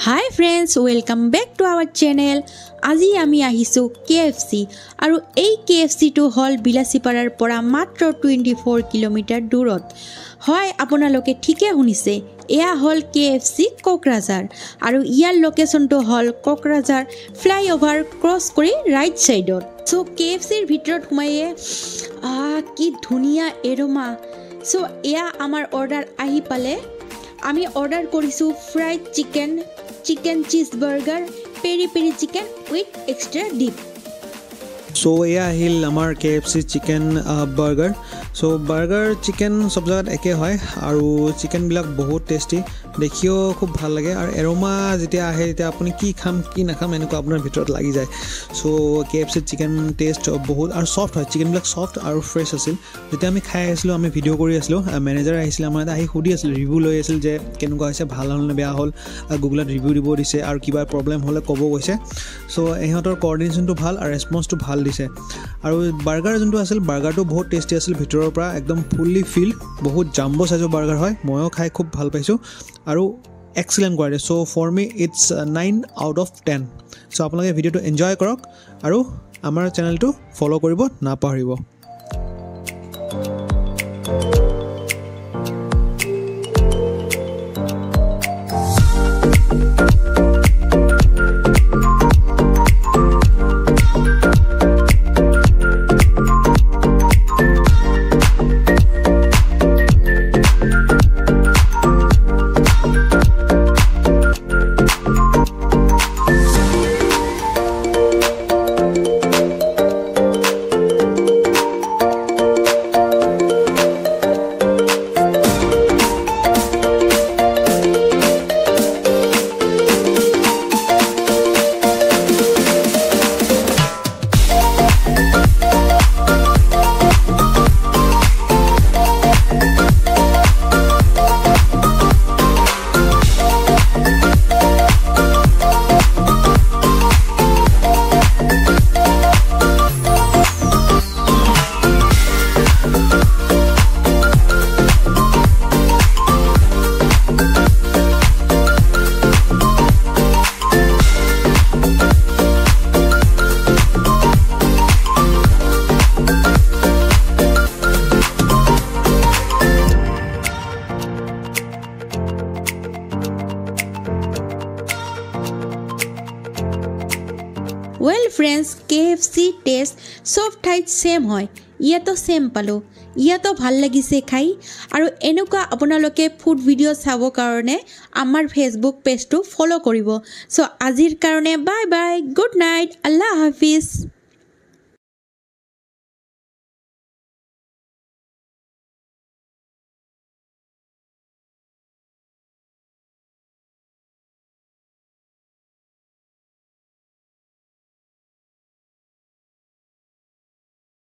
Hi friends, welcome back to our channel. আজি আমি আহিছো KFC আৰু এই KFC টো হল বিলাসীপাৰাৰ পৰা মাত্ৰ 24 কিলোমিটাৰ দূৰত হয় আপোনালোকে ঠিকে শুনিছে এয়া হল KFC কোকৰাঝাৰ আৰু ইয়াৰ লোকেশনটো হল কোকৰাঝাৰ ফ্লাইওভাৰ ক্ৰস কৰি ৰাইট সাইডত সো KFC ৰ ভিতৰত সোমায়ে কি ধুনিয়া এৰোমা সো এয়া আমাৰ অৰ্ডাৰ আহি পালে আমি অৰ্ডাৰ কৰিছো fried chicken cheeseburger peri peri chicken with extra dip so yeah hil amar KFC chicken burger so burger chicken sob jagat eke hoy aru chicken bilak bahut tasty dekhio khub bhal lage ar aroma jetia ahe eta apuni ki kham ki na kham enko apnar bhitorot lagi jay so KFC chicken taste bahut ar soft hoy chicken bilak soft aru fresh asil jetia ami khai asilo ami video kori asilo manager ahisile amar ahi hudi asil review loi asil je kenuka hoise bhal hol na beya hol google review dibo dise ar kiba problem hole kobo goise so ehotor coordination to bhal ar response to bhal দিছে আৰু burger যোনটো আছিল বাৰ্গাৰটো বহুত tasty আছিল ভিতৰৰ পৰা একদম fully fill বহুত জাম্বো সাইজৰ বাৰ্গাৰ হয় ময়ো খাই খুব ভাল পাইছো আৰু excellent quality so for me it's 9 out of 10 so আপোনালোকে ভিডিওটো এনজয় কৰক আৰু আমাৰ চেনেলটো ফলো কৰিব নাপাহৰিব Well friends, KFC taste soft type same hoy. Iato same palo. Iato bhal lagise khai aru enuka apnaloke food video sabo karone amar Facebook page to follow koribo. So azir karone bye bye. Good night. Allah Hafiz.